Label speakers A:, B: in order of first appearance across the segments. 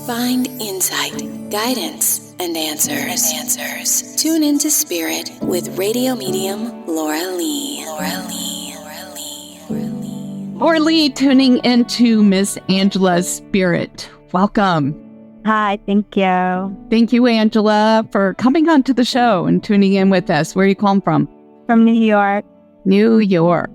A: Find insight, guidance, and answers. Tune into Spirit with radio medium Laura Lee.
B: Laura Lee tuning into Miss Angela's Spirit. Welcome.
C: Hi, thank you.
B: Thank you, Angela, for coming onto the show and tuning in with us. Where are you calling from?
C: From New York.
B: New York.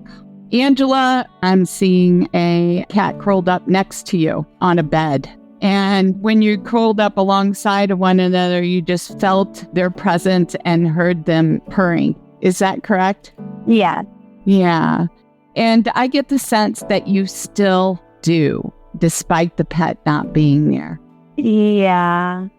B: Angela, I'm seeing a cat curled up next to you on a bed. And when you curled up alongside of one another, you just felt their presence and heard them purring. Is that correct?
C: Yeah.
B: Yeah. And I get the sense that you still do, despite the pet not being there.
C: Yeah.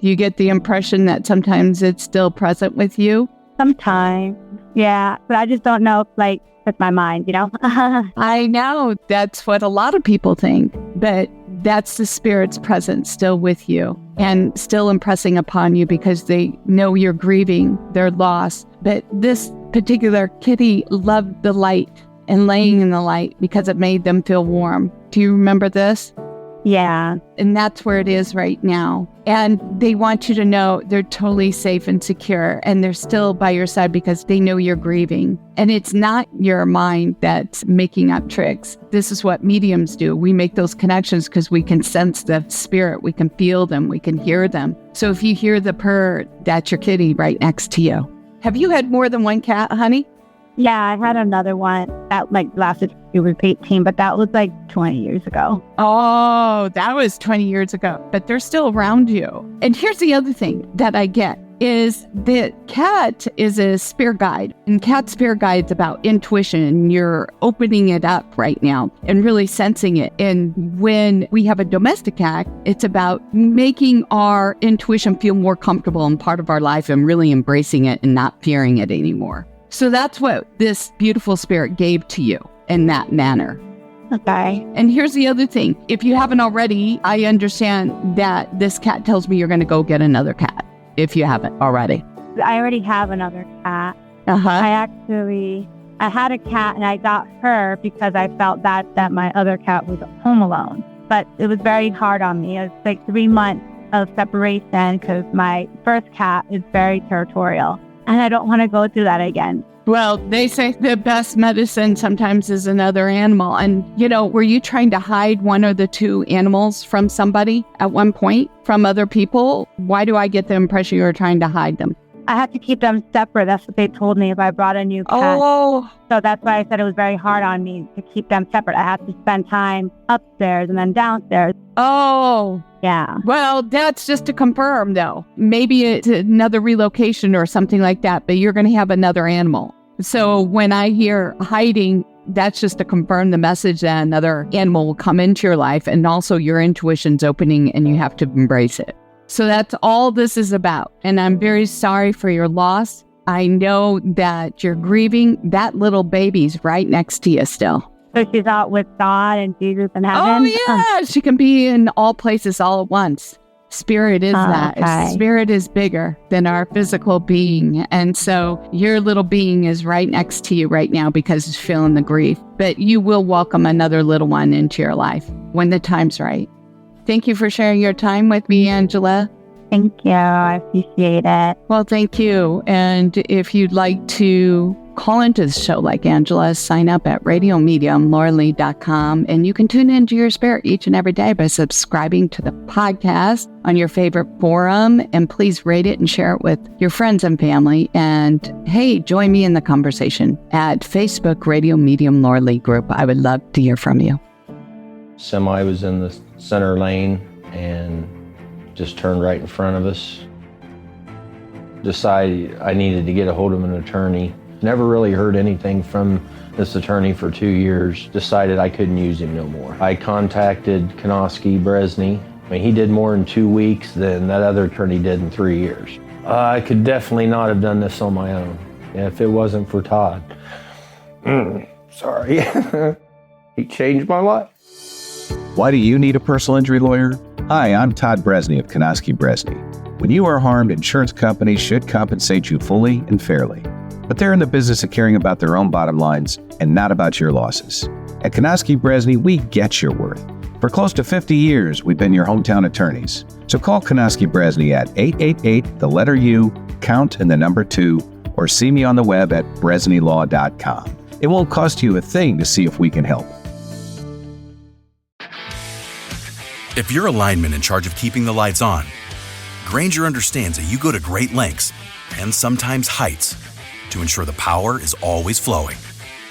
B: You get the impression that sometimes it's still present with you?
C: Sometimes. Yeah. But I just don't know if, with my mind, you know?
B: I know. That's what a lot of people think. But that's the spirit's presence still with you and still impressing upon you because they know you're grieving their loss. But this particular kitty loved the light and laying in the light because it made them feel warm. Do you remember this?
C: Yeah.
B: And that's where it is right now. And they want you to know they're totally safe and secure and they're still by your side because they know you're grieving. And it's not your mind that's making up tricks. This is what mediums do. We make those connections because we can sense the spirit. We can feel them. We can hear them. So if you hear the purr, that's your kitty right next to you. Have you had more than one cat, honey?
C: Yeah, I had another one that lasted, it was 18, but that was 20 years ago.
B: Oh, that was 20 years ago, but they're still around you. And here's the other thing that I get is that cat is a spirit guide, and cat spirit guide's about intuition. You're opening it up right now and really sensing it. And when we have a domestic cat, it's about making our intuition feel more comfortable and part of our life and really embracing it and not fearing it anymore. So that's what this beautiful spirit gave to you in that manner.
C: Okay.
B: And here's the other thing. If you haven't already, I understand that this cat tells me you're going to go get another cat, if you haven't already.
C: I already have another cat.
B: Uh-huh.
C: I had a cat and I got her because I felt that my other cat was home alone. But it was very hard on me. It was 3 months of separation because my first cat is very territorial. And I don't want to go through that again.
B: Well, they say the best medicine sometimes is another animal. And, were you trying to hide one or the two animals from somebody at one point, from other people? Why do I get the impression you were trying to hide them?
C: I had to keep them separate. That's what they told me if I brought a new cat.
B: Oh.
C: So that's why I said it was very hard on me to keep them separate. I had to spend time upstairs and then downstairs.
B: Oh.
C: Yeah.
B: Well, that's just to confirm, though. Maybe it's another relocation or something like that, but you're going to have another animal. So when I hear hiding, that's just to confirm the message that another animal will come into your life, and also your intuition's opening and you have to embrace it. So that's all this is about. And I'm very sorry for your loss. I know that you're grieving. That little baby's right next to you still.
C: So she's out with God and Jesus in heaven?
B: Oh, yeah. She can be in all places all at once. Spirit is that.
C: Okay.
B: Spirit is bigger than our physical being. And so your little being is right next to you right now because it's feeling the grief. But you will welcome another little one into your life when the time's right. Thank you for sharing your time with me, Angela.
C: Thank you. I appreciate it.
B: Well, thank you. And if you'd like to call into the show like Angela, sign up at radiomediumlauralee.com, and you can tune into your spirit each and every day by subscribing to the podcast on your favorite forum. And please rate it and share it with your friends and family. And hey, join me in the conversation at Facebook Radio Medium Laura Lee Group. I would love to hear from you.
D: Semi was in the center lane and just turned right in front of us. Decided I needed to get a hold of an attorney. Never really heard anything from this attorney for 2 years. Decided I couldn't use him no more. I contacted Konoski Bresney. He did more in 2 weeks than that other attorney did in 3 years. I could definitely not have done this on my own if it wasn't for Todd. Sorry. He changed my life.
E: Why do you need a personal injury lawyer? Hi, I'm Todd Bresney of Konoski Bresney. When you are harmed, insurance companies should compensate you fully and fairly. But they're in the business of caring about their own bottom lines and not about your losses. At Konoski Bresney, we get your worth. For close to 50 years, we've been your hometown attorneys. So call Konoski Bresney at 888, the letter U, count and the number 2, or see me on the web at bresneylaw.com. It won't cost you a thing to see if we can help.
F: If you're a lineman in charge of keeping the lights on, Grainger understands that you go to great lengths, and sometimes heights, to ensure the power is always flowing.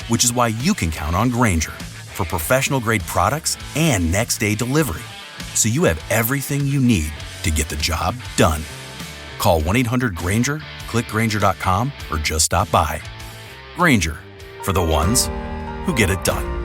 F: Which is why you can count on Grainger for professional-grade products and next-day delivery, so you have everything you need to get the job done. Call 1-800-GRAINGER, click Grainger.com, or just stop by. Grainger, for the ones who get it done.